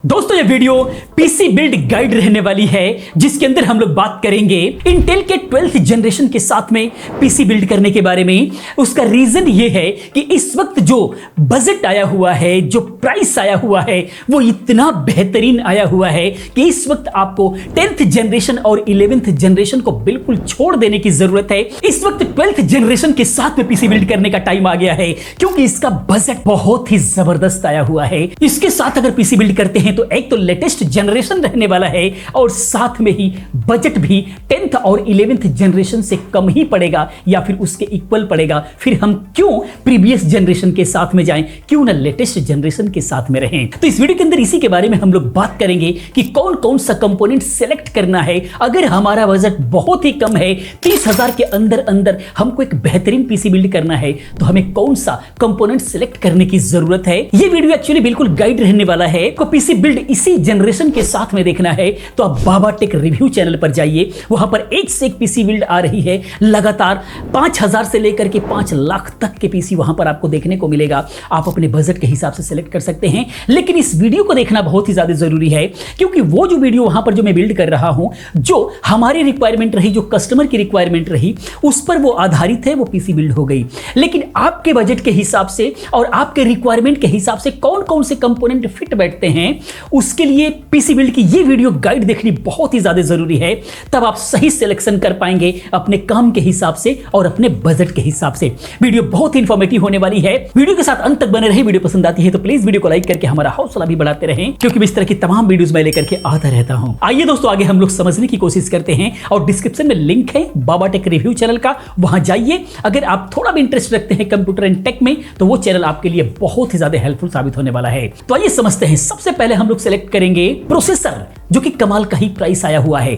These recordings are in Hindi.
दोस्तों ये वीडियो पीसी बिल्ड गाइड रहने वाली है जिसके अंदर हम लोग बात करेंगे इंटेल के 12th जनरेशन के साथ में पीसी बिल्ड करने के बारे में। उसका रीजन ये है कि इस वक्त जो बजट आया हुआ है, जो प्राइस आया हुआ है, वो इतना बेहतरीन आया हुआ है कि इस वक्त आपको 10th जनरेशन और 11th जनरेशन को बिल्कुल छोड़ देने की जरूरत है। इस वक्त 12th जनरेशन के साथ में पीसी बिल्ड करने का टाइम आ गया है क्योंकि इसका बजट बहुत ही जबरदस्त आया हुआ है। इसके साथ अगर पीसी बिल्ड करते हैं तो एक तो लेटेस्ट जनरेशन रहने वाला है और साथ में ही बजट भी 10th और 11th जनरेशन से कम ही पड़ेगा या फिर उसके इक्वल पड़ेगा। फिर हम क्यों प्रीवियस जनरेशन के साथ में जाएं, क्यों ना लेटेस्ट जनरेशन के साथ में रहें। तो इस वीडियो के अंदर इसी के बारे में हम लोग बात करेंगे कि कौन कौन सा कंपोनेंट सेलेक्ट करना है। अगर हमारा बजट बहुत ही कम है, 30,000 के अंदर अंदर हमको एक बेहतरीन पीसी बिल्ड करना है, तो हमें कौन सा कंपोनेंट सेलेक्ट करने की जरूरत है। यह वीडियो एक्चुअली बिल्कुल गाइड रहने वाला है। को पीसी बिल्ड इसी जनरेशन के साथ में देखना है तो आप बाबा टेक रिव्यू चैनल पर जाइए। वहां पर एक से एक पीसी बिल्ड आ रही है लगातार। 5,000 से लेकर के 5 लाख तक के पीसी वहां पर आपको देखने को मिलेगा। आप अपने बजट के हिसाब से सिलेक्ट कर सकते हैं, लेकिन इस वीडियो को देखना बहुत ही ज्यादा जरूरी है क्योंकि वो जो वीडियो वहां पर जो मैं बिल्ड कर रहा हूं, जो हमारी रिक्वायरमेंट रही, जो कस्टमर की रिक्वायरमेंट रही, उस पर वो आधारित है, वो पीसी बिल्ड हो गई। लेकिन आपके बजट के हिसाब से और आपके रिक्वायरमेंट के हिसाब से कौन कौन से कंपोनेंट फिट बैठते हैं, उसके लिए पीसी बिल्ड की ये वीडियो गाइड देखनी बहुत ही ज्यादा जरूरी है। तब आप सही सिलेक्शन कर पाएंगे अपने काम के हिसाब से और अपने बजट के हिसाब से। वीडियो बहुत ही इंफॉर्मेटिव होने वाली है। वीडियो के साथ अंत तक बने रहे। वीडियो पसंद आती है तो प्लीज वीडियो को लाइक करके हमारा हौसला भी बढ़ाते रहें क्योंकि इस तरह की तमाम वीडियोस मैं लेकर के आता रहता हूं। आइए दोस्तों आगे हम लोग समझने की कोशिश करते हैं और डिस्क्रिप्शन में लिंक है बाबा टेक रिव्यू चैनल का, वहां जाइए। अगर आप थोड़ा भी इंटरेस्ट रखते हैं कंप्यूटर एंड टेक में तो वो चैनल आपके लिए बहुत ही ज्यादा हेल्पफुल साबित होने वाला है। तो आइए समझते हैं। सबसे पहले हम लोग सेलेक्ट करेंगे प्रोसेसर, जो कि कमाल का ही प्राइस आया हुआ है।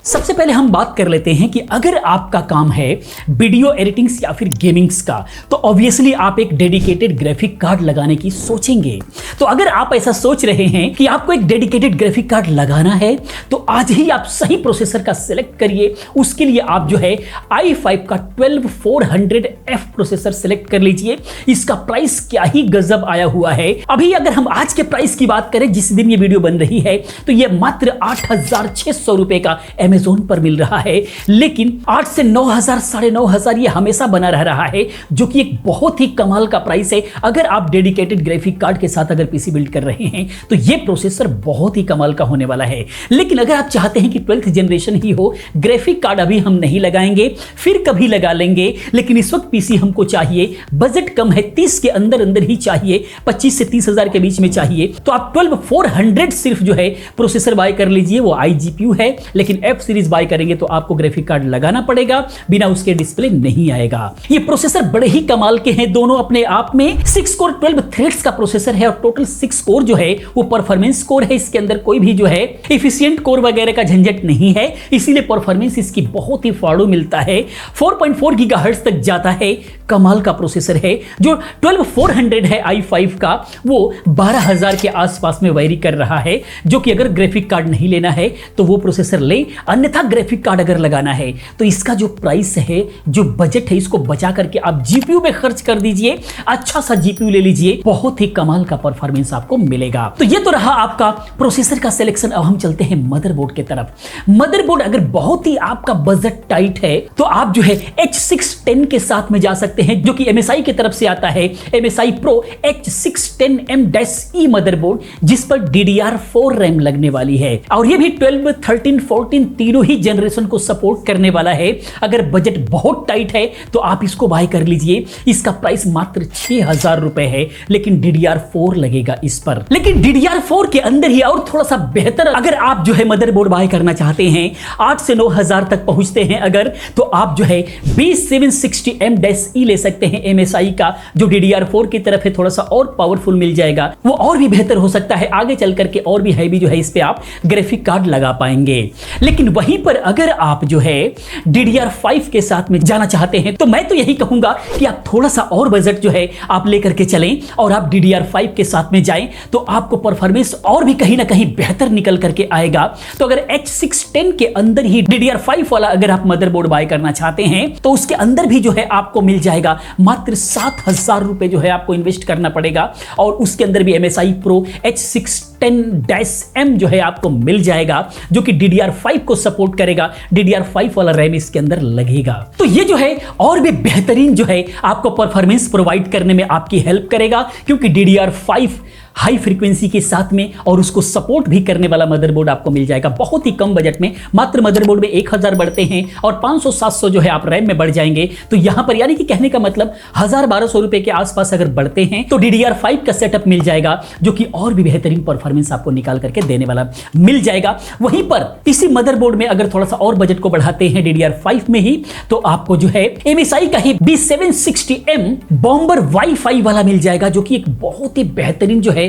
सबसे पहले हम बात कर लेते हैं कि अगर आपका काम है वीडियो एडिटिंग्स या फिर गेमिंग्स का, तो ऑब्वियसली आप एक डेडिकेटेड ग्राफिक कार्ड लगाने की सोचेंगे। तो अगर आप ऐसा सोच रहे हैं कि आपको एक डेडिकेटेड ग्राफिक कार्ड लगाना है तो आज ही आप सही प्रोसेसर का सिलेक्ट करिए। उसके लिए आप जो है i5 का 12400F प्रोसेसर सिलेक्ट कर लीजिए। इसका प्राइस क्या ही गजब आया हुआ है। अभी अगर हम आज के प्राइस की बात करें, जिस दिन ये वीडियो बन रही है, तो यह मात्र 8,600 रुपए का अमेज़न पर मिल रहा है। लेकिन 8 से 9,000, 9,500 ये हमेशा बना रह रहा है, जो कि एक बहुत ही कमाल का प्राइस है। अगर आप डेडिकेटेड ग्राफिक कार्ड के साथ अगर पीसी बिल्ड कर रहे हैं तो ये प्रोसेसर बहुत ही कमाल का होने वाला है। लेकिन अगर आप चाहते हैं कि 12th जनरेशन ही हो, ग्राफिक कार्ड अभी हम नहीं लगाएंगे, फिर कभी लगा लेंगे, लेकिन इस वक्त पीसी हमको चाहिए, बजट कम है, 30 के अंदर अंदर ही चाहिए, 25 से 30,000 के बीच में चाहिए, तो आप 12400 सिर्फ जो है प्रोसेसर बाय कर लीजिए। वो iGPU है, लेकिन F सीरीज बाय करेंगे तो आपको ग्राफिक कार्ड लगाना पड़ेगा, बिना उसके डिस्प्ले नहीं आएगा। ये प्रोसेसर बड़े ही कमाल के हैं दोनों अपने आप में। 6 कोर 12 थ्रेड्स का प्रोसेसर है और टोटल 6 कोर जो है वो परफॉर्मेंस कोर है। इसके अंदर कोई भी जो है एफिशिएंट कोर वगैरह का झंझट नहीं है, इसीलिए परफॉर्मेंस इसकी बहुत ही फाड़ू मिलता है। 4.4 गीगाहर्ट्ज तक जाता है। कमाल का प्रोसेसर है। जो 12400 है i5 का, वो 12,000 के आसपास में वैरी कर रहा है, जो कि अगर ग्राफिक कार्ड नहीं लेना है तो वो प्रोसेसर ले, अन्यथा ग्राफिक कार्ड अगर लगाना है तो इसका जो प्राइस है, जो बजट है, इसको बचा करके आप जीपीयू पे खर्च कर दीजिए। अच्छा सा जीपीयू ले लीजिए, बहुत ही कमाल का परफॉर्मेंस आपको मिलेगा। तो ये तो रहा आपका प्रोसेसर का सिलेक्शन। अब हम चलते हैं मदरबोर्ड की तरफ। मदरबोर्ड अगर बहुत ही आपका बजट टाइट है तो आप जो है H610 के साथ में जा सकते हैं, जो कि MSI की तरफ से आता है। MSI Pro H610M-E मदरबोर्ड, जिस पर DDR4 रैम लगने वाली है और ये भी 12, 13, 14 तीनों ही जनरेशन को सपोर्ट करने वाला है। अगर बजट बहुत टाइट है तो आप इसको बाय कर लीजिए। इसका प्राइस मात्र 6,000 रुपए है, लेकिन DDR4 लगेगा इस पर। लेकिन DDR4 के अंदर ही और थोड़ा सा बेहतर अगर आप जो है मदरबोर्ड बाय करना चाहते हैं, 8 से 9,000 तक पहुंचते हैं अगर, तो आप जो है B760M-E ले सकते हैं MSI का, जो DDR4 की तरफ है, थोड़ा सा और पावरफुल मिल जाएगा। वो और भी बेहतर हो सकता है आगे चल करके, और भी हैवी जो है इस पे आप ग्राफिक कार्ड लगा पाएंगे। लेकिन वहीं पर अगर आप जो है DDR5 के साथ में जाना चाहते हैं तो मैं तो यही कहूंगा कि आप थोड़ा सा और बजट जो है आप लेकर के चलें और आप DDR5 के साथ में जाएं तो आपको परफॉर्मेंस और भी कहीं ना कहीं बेहतर निकल करके आएगा। तो अगर H610 के अंदर ही DDR5 वाला अगर आप मदरबोर्ड बाय करना चाहते हैं तो उसके अंदर भी जो है आपको मिल जाएगा, मात्र 7,000 रुपए जो है आपको इन्वेस्ट करना पड़ेगा और उसके अंदर भी MSI Pro H610-M जो है आपको मिल जाएगा, जो कि DDR5 को सपोर्ट करेगा। DDR5 वाला रैम इसके अंदर लगेगा, तो ये जो है और भी बेहतरीन जो है आपको परफॉर्मेंस प्रोवाइड करने में आपकी हेल्प करेगा, क्योंकि DDR5 हाई फ्रीक्वेंसी के साथ में और उसको सपोर्ट भी करने वाला मदरबोर्ड आपको मिल जाएगा बहुत ही कम बजट में। मात्र मदरबोर्ड में 1000 बढ़ते हैं और 500-700 जो है आप रैम में बढ़ जाएंगे। तो यहां पर यानी कि कहने का मतलब 1000-1200 रुपए के आसपास अगर बढ़ते हैं तो DDR5 का सेटअप मिल जाएगा, जो कि और भी बेहतरीन परफॉर्मेंस आपको निकाल करके देने वाला मिल जाएगा। वहीं पर इसी मदरबोर्ड में अगर थोड़ा सा और बजट को बढ़ाते हैं DDR5 में ही, तो आपको जो है MSI का ही B760M बॉम्बर वाईफाई वाला मिल जाएगा, जो कि एक बहुत ही बेहतरीन जो है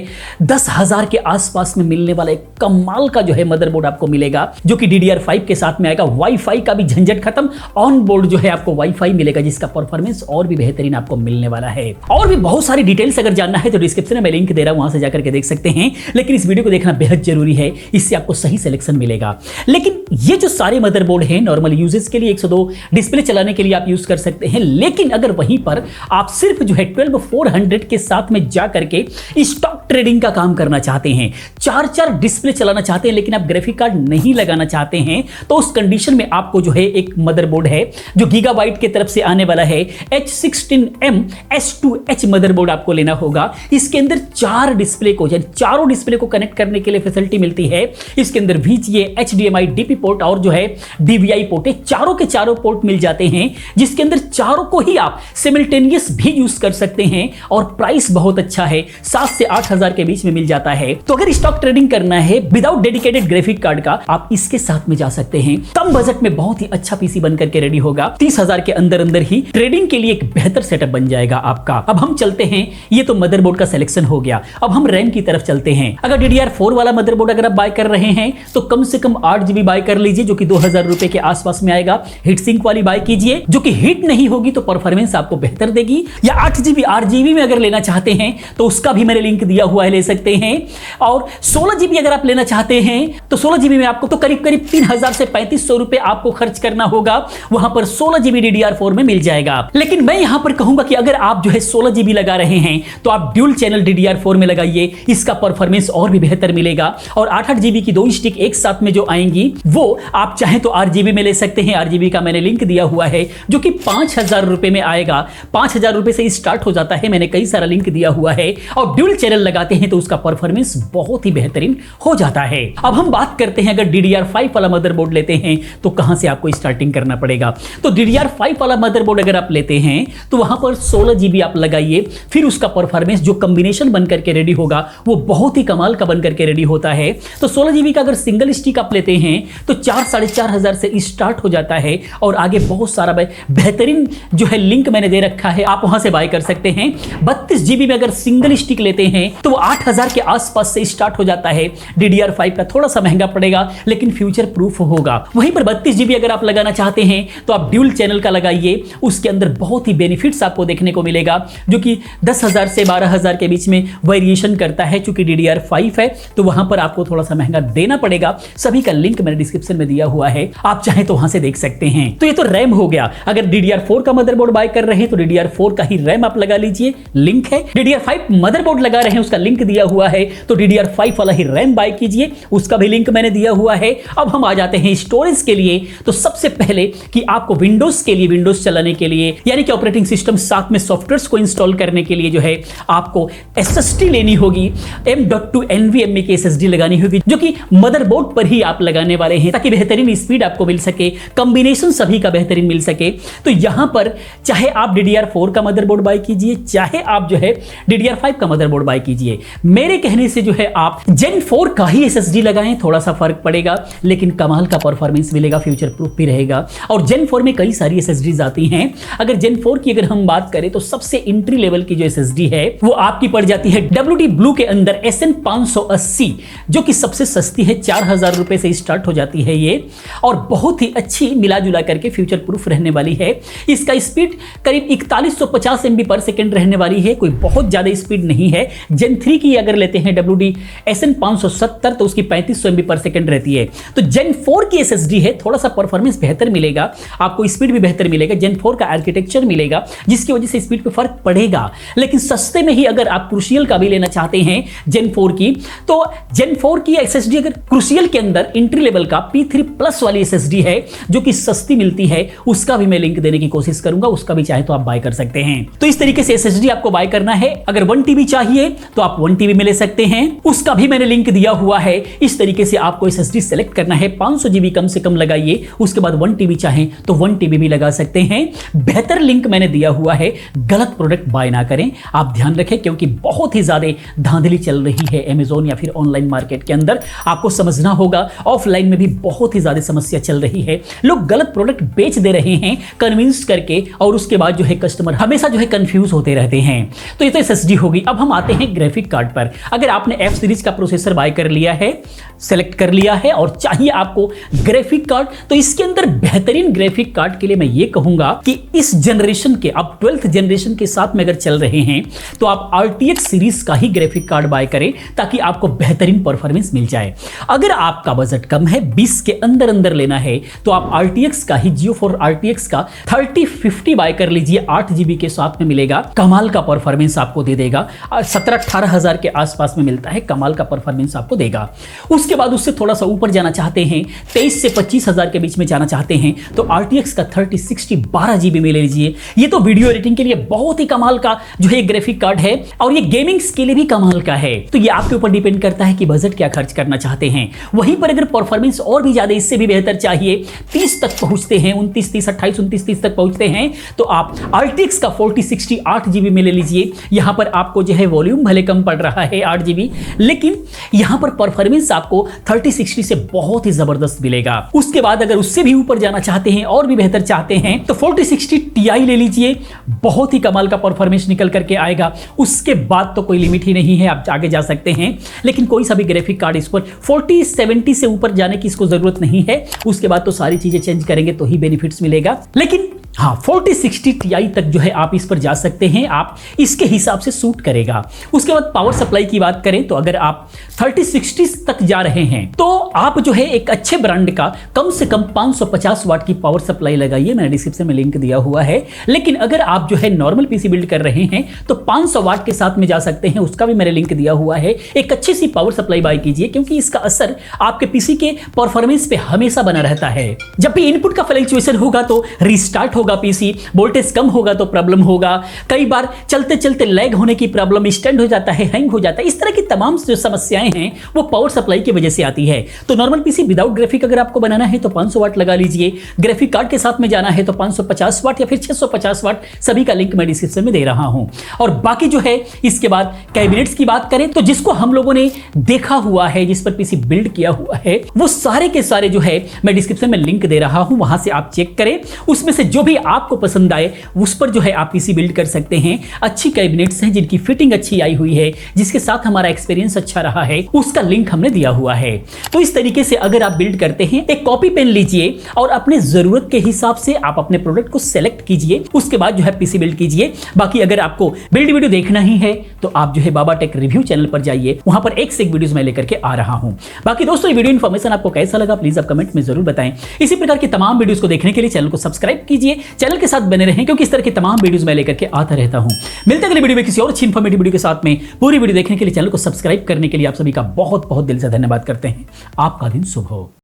10,000 के आसपास में मिलने वाला एक कमाल का जो है मदरबोर्ड आपको मिलेगा, जो कि DDR5 के साथ में आएगा। वाईफाई का भी झंझट खत्म, ऑन बोर्ड जो है आपको वाईफाई मिलेगा, जिसका परफॉर्मेंस और भी बेहतरीन आपको मिलने वाला है। और भी बहुत सारी डिटेल्स अगर जानना है तो डिस्क्रिप्शन में मैं लिंक दे रहा हूं, वहां से जाकर के देख सकते हैं। लेकिन इस वीडियो को देखना बेहद जरूरी है, इससे आपको सही सिलेक्शन मिलेगा। लेकिन ये जो सारे मदरबोर्ड हैं नॉर्मल यूजेस के लिए 102 डिस्प्ले चलाने के लिए आप यूज कर सकते हैं। लेकिन अगर वहीं पर आप सिर्फ जो है 12400 के साथ में जाकर के स्टॉक ट्रेडिंग का काम करना चाहते हैं, 4 डिस्प्ले चलाना चाहते हैं, लेकिन आप ग्राफिक कार्ड नहीं लगाना चाहते हैं, तो उस कंडीशन में आपको जो है एक मदरबोर्ड है जो गीगाबाइट की तरफ से आने वाला है, H16M S2H मदरबोर्ड आपको लेना होगा। इसके अंदर 4 डिस्प्ले को, यानी चारों डिस्प्ले को कनेक्ट करने के लिए फैसिलिटी मिलती है। इसके अंदर VGA, HDMI, DP पोर्ट और जो है DVI पोर्ट है, चारों के चारों पोर्ट मिल जाते हैं, जिसके अंदर चारों को ही आप सिमिल्टेनियस भी यूज कर सकते हैं। और प्राइस बहुत अच्छा है, 7 से 8,000 के बीच में मिल जाता है। तो अगर स्टॉक ट्रेडिंग करना है विदाउट डेडिकेटेड ग्राफिक कार्ड का, आप इसके साथ में जा सकते हैं। कम बजट में बहुत ही अच्छा पीसी बनकर के रेडी होगा, 30,000 के अंदर अंदर ही ट्रेडिंग के लिए एक बेहतर सेटअप बन जाएगा आपका। अब हम चलते हैं, ये तो मदरबोर्ड का सिलेक्शन हो गया, अब हम रैम की तरफ चलते हैं। अगर DDR4 वाला मदरबोर्ड अगर आप बाय कर रहे हैं तो कम से कम 8 GB बाय कर लीजिए, जो कि 2000 रुपए के आसपास में आएगा। हीट सिंक वाली बाय कीजिए, जो कि हीट नहीं होगी तो परफॉर्मेंस आपको बेहतर देगी। या 8 GB RGB में अगर लेना चाहते हैं तो उसका भी मैंने लिंक दिया हुआ है, ले सकते हैं। और 16 GB अगर आप लेना चाहते हैं तो 16 GB में आपको तो करीब 3000 से 3500 रुपए आपको खर्च करना होगा। वहां पर 16 GB DDR4 में मिल जाएगा। लेकिन मैं यहां पर कहूंगा कि अगर आप जो है 16 GB लगा रहे हैं तो आप ड्यूल चैनल DDR4 में लगाइए, इसका परफॉर्मेंस और भी बेहतर मिलेगा। और 8 GB की 2 स्टिक एक साथ में जो आएंगी वो आप चाहें तो RGB में ले सकते हैं। RGB का मैंने लिंक दिया हुआ है, जो कि 5000 रुपए में आएगा। 5000 रुपए से स्टार्ट हो जाता है, मैंने कई सारा लिंक दिया हुआ है। और ड्यूल चैनल लगाते हैं तो उसका परफॉर्मेंस बहुत ही बेहतरीन हो जाता है। अब हम बात करते हैं, अगर DDR5 वाला मदरबोर्ड लेते हैं तो कहां से आपको स्टार्टिंग करना पड़ेगा। तो DDR5 वाला मदरबोर्ड अगर आप लेते हैं तो वहां पर 16 GB आप लगाइए, फिर उसका परफॉर्मेंस जो कॉम्बिनेशन बनकर के रेडी होगा वो बहुत ही कमाल का बनकर के रेडी होता है। तो 16 GB का अगर सिंगल स्टिक आप लेते हैं तो 4-4,500 से स्टार्ट हो जाता है। और आगे बहुत सारा बेहतरीन जो है लिंक मैंने दे रखा है, आप वहां से बाय कर सकते हैं। 32 GB में अगर सिंगल स्टिक लेते हैं तो वो 8000 के आसपास से स्टार्ट हो जाता है। DDR5 का थोड़ा सा महंगा पड़ेगा, लेकिन फ्यूचर प्रूफ होगा। वहीं पर 32 GB अगर आप लगाना चाहते हैं तो आप ड्यूल चैनल का लगाइए, उसके अंदर बहुत ही बेनिफिट्स आपको देखने को मिलेगा, जो कि 10,000 से 12,000 के बीच में वेरिएशन करता है। चूंकि DDR5 है तो वहां पर आपको थोड़ा सा महंगा देना पड़ेगा। सभी का लिंक मैंने डिस्क्रिप्शन में दिया हुआ है, आप चाहें तो वहां से देख सकते हैं। तो ये तो रैम हो गया। अगर DDR4 का मदरबोर्ड बाय कर रहे हैं तो DDR4 का ही रैम आप लगा लीजिए, लिंक है। DDR5 मदरबोर्ड लगा रहे हैं, उसका लिंक दिया हुआ है, तो DDR5 वाला ही रैम बाय कीजिए, उसका भी लिंक मैंने दिया हुआ है। अब हम आ जाते हैं स्टोरेज के लिए। तो सबसे पहले कि आपको विंडोज के लिए, विंडोज चलाने के लिए, यानी कि ऑपरेटिंग सिस्टम साथ में सॉफ्टवेयर्स को इंस्टॉल करने के लिए जो है आपको SSD लेनी होगी। M.2 NVMe की SSD लगानी होगी, जो कि मदरबोर्ड पर ही आप लगाने वाले हैं, ताकि बेहतरीन स्पीड आपको मिल सके, कॉम्बिनेशन सभी का बेहतरीन मिल सके। तो यहां पर चाहे आप DDR4 का मदरबोर्ड बाय कीजिए, चाहे आप जो है DDR5 का मदरबोर्ड बाय कीजिए, लीजिए। मेरे कहने से जो है आप Gen 4 का ही SSD लगाएं, थोड़ा सा फर्क पड़ेगा लेकिन कमाल का परफॉर्मेंस मिलेगा, फ्यूचर प्रूफ भी रहेगा। और Gen 4 में कई सारी SSDs आती हैं। अगर Gen 4 की अगर हम बात करें तो सबसे एंट्री लेवल की जो SSD है वो आपकी पड़ जाती है WD Blue के अंदर SN580, जो कि सबसे सस्ती है, 4000 रुपए से स्टार्ट हो जाती है ये, और बहुत ही अच्छी मिला जुला करके फ्यूचर प्रूफ रहने वाली है। इसका स्पीड करीब 4150 MB पर सेकेंड रहने वाली है, कोई बहुत ज्यादा स्पीड नहीं है। Gen 3 की अगर लेते हैं WD SN570 तो उसकी 3500 MB पर सेकेंड रहती है। तो Gen 4 की SSD है, थोड़ा सा परफॉर्मेंस बेहतर मिलेगा, आपको स्पीड भी बेहतर मिलेगा, Gen 4 का आर्किटेक्चर मिलेगा जिसकी वजह से स्पीड पे फर्क पड़ेगा। लेकिन सस्ते में ही अगर आप क्रूशियल का भी लेना चाहते हैं Gen 4 की, तो Gen 4 की SSD अगर क्रूशियल के अंदर एंट्री लेवल का P3 प्लस वाली SSD है जो कि सस्ती मिलती है, उसका भी मैं लिंक देने की कोशिश करूंगा, उसका भी चाहे तो आप बाय कर सकते हैं। तो इस तरीके से SSD आपको बाय करना है। अगर 1 TB चाहिए तो आप 1 TB में ले सकते हैं, उसका भी मैंने लिंक दिया हुआ है। इस तरीके से आपको SSD सेलेक्ट करना है, 500 GB कम से कम लगाइए, उसके बाद 1 TB चाहें तो 1 TB भी लगा सकते हैं। बेहतर लिंक मैंने दिया हुआ है, गलत प्रोडक्ट बाय ना करें, आप ध्यान रखें, क्योंकि बहुत ही ज्यादा धांधली चल रही है अमेज़न या फिर ऑनलाइन मार्केट के अंदर। आपको समझना होगा, ऑफलाइन में भी बहुत ही ज्यादा समस्या चल रही है, लोग गलत प्रोडक्ट बेच दे रहे हैं कन्विंस करके, और उसके बाद जो है कस्टमर हमेशा जो है कंफ्यूज होते रहते हैं। तो ये तो SSD होगी। अब हम आते हैं ग्राफिक कार्ड पर। अगर आपने F सीरीज का प्रोसेसर बाय कर लिया है, सेलेक्ट कर लिया है और चाहिए आपको ग्राफिक कार्ड, तो इसके अंदर बेहतरीन ग्राफिक कार्ड के लिए मैं ये कहूंगा कि इस जनरेशन के, आप 12th जनरेशन के साथ में अगर चल रहे हैं तो आप RTX सीरीज का ही ग्राफिक कार्ड बाय करें ताकि आपको बेहतरीन परफॉर्मेंस मिल जाए। अगर आपका बजट कम है, 20 के अंदर अंदर लेना है, तो आप RTX का ही Geo4 RTX का 3050 बाय कर लीजिए, 8 GB के साथ में मिलेगा, कमाल का परफॉर्मेंस आपको दे देगा। 17-18 हजार के आसपास में मिलता है, कमाल का परफॉर्मेंस आपको देगा। उसके बाद उससे थोड़ा सा ऊपर जाना चाहते हैं, 23 से 25 हजार के बीच में जाना चाहते हैं, तो RTX का 3060 12 GB में ले लीजिए। ये तो वीडियो एडिटिंग के लिए बहुत ही कमाल का जो है ग्राफिक कार्ड है, और ये गेमिंग्स के लिए भी कमाल का है। तो ये आपके ऊपर डिपेंड करता है कि बजट क्या खर्च करना चाहते हैं। वहीं पर अगर परफॉर्मेंस और भी ज्यादा इससे भी बेहतर चाहिए, 30 तक पहुंचते हैं, 29-30, 28-29-30 तक पहुंचते हैं, तो आप RTX का 4060 8 GB में ले लीजिए। यहां पर आपको जो है वॉल्यूम भले कम पड़ रहा है 8 GB, लेकिन यहां पर परफॉर्मेंस आपको 3060 से बहुत ही जबरदस्त मिलेगा। उसके बाद अगर उससे भी ऊपर जाना चाहते हैं और भी बेहतर चाहते हैं तो 4060 Ti ले लीजिए, बहुत ही कमाल का परफॉर्मेंस निकल करके आएगा। उसके बाद तो कोई लिमिट ही नहीं है, आप आगे जा सकते हैं। लेकिन कोई सा भी ग्राफिक कार्ड इस पर 4070 से ऊपर जाने की इसको जरूरत नहीं है, उसके बाद तो सारी चीजें चेंज करेंगे तो ही बेनिफिट्स मिलेगा। लेकिन हाँ, 4060 Ti तक जो है आप इस पर जा सकते हैं, आप इसके हिसाब से सूट करेगा। उसके बाद पावर सप्लाई की बात करें तो अगर आप 3060 तक जा रहे हैं तो आप जो है एक अच्छे ब्रांड का कम से कम 550 वाट की पावर सप्लाई लगाइए, मैंने डिस्क्रिप्शन में लिंक दिया हुआ है। लेकिन अगर आप जो है नॉर्मल पीसी बिल्ड कर रहे हैं तो 500 वाट के साथ में जा सकते हैं, उसका भी मैंने लिंक दिया हुआ है। एक अच्छी सी पावर सप्लाई बाय कीजिए, क्योंकि इसका असर आपके पीसी के परफॉर्मेंस पे हमेशा बना रहता है। जब भी इनपुट का फ्लक्चुएशन होगा तो रिस्टार्ट होगा पीसी, वोल्टेज कम होगा तो प्रॉब्लम होगा, कई बार चलते चलते लैग होने की प्रॉब्लम, स्टैंड हो जाता है, हैंग हो जाता है, इस तरह की तमाम जो समस्याएं हैं वो पावर सप्लाई की वजह से आती है। तो नॉर्मल पीसी विदाउट ग्राफिक अगर आपको बनाना है तो 500 वाट लगा लीजिए, ग्राफिक कार्ड के साथ में जाना है तो 550 वाट या फिर 650 वाट, सभी का लिंक मैं डिस्क्रिप्शन में दे रहा हूं। और बाकी जो है इसके बाद कैबिनेट्स की बात करें तो जिसको हम लोगों ने देखा हुआ है, जिस पर पीसी बिल्ड किया हुआ है, वो सारे के सारे जो है मैं डिस्क्रिप्शन में लिंक दे रहा हूं, वहां से आप चेक करें। उसमें से जो भी आपको पसंद आए उस पर जो है आप पीसी बिल्ड कर सकते हैं। अच्छी कैबिनेट्स हैं जिनकी फिटिंग अच्छी आई हुई है, जिसके साथ हमारा एक्सपीरियंस अच्छा रहा है, उसका लिंक हमने दिया हुआ है। तो इस तरीके से अगर आप बिल्ड करते हैं, एक कॉपी पेन लीजिए और अपने जरूरत के हिसाब से आप अपने प्रोडक्ट को सेलेक्ट कीजिए, उसके बाद जो है पीसी बिल्ड कीजिए। बाकी अगर आपको बिल्ड वीडियो देखना ही है तो आप जो है बाबा टेक रिव्यू चैनल पर जाइए, वहां पर एक से एक वीडियोस मैं लेकर के आ रहा हूं। बाकी दोस्तों ये वीडियो इन्फॉर्मेशन आपको कैसा लगा प्लीज आप कमेंट में जरूर बताएं। इसी प्रकार की तमाम वीडियोस को देखने के लिए चैनल को सब्सक्राइब कीजिए, चैनल के साथ बने रहें, क्योंकि इस तरह की तमाम वीडियोस मैं लेकर के आता रहता हूं। मिलते हैं अगले वीडियो में किसी और अच्छी इन्फॉर्मेटिव वीडियो के साथ में। पूरी वीडियो देखने के लिए, चैनल को सब्सक्राइब करने के लिए आप सभी का बहुत बहुत दिल से धन्यवाद करते हैं। आपका दिन शुभ हो।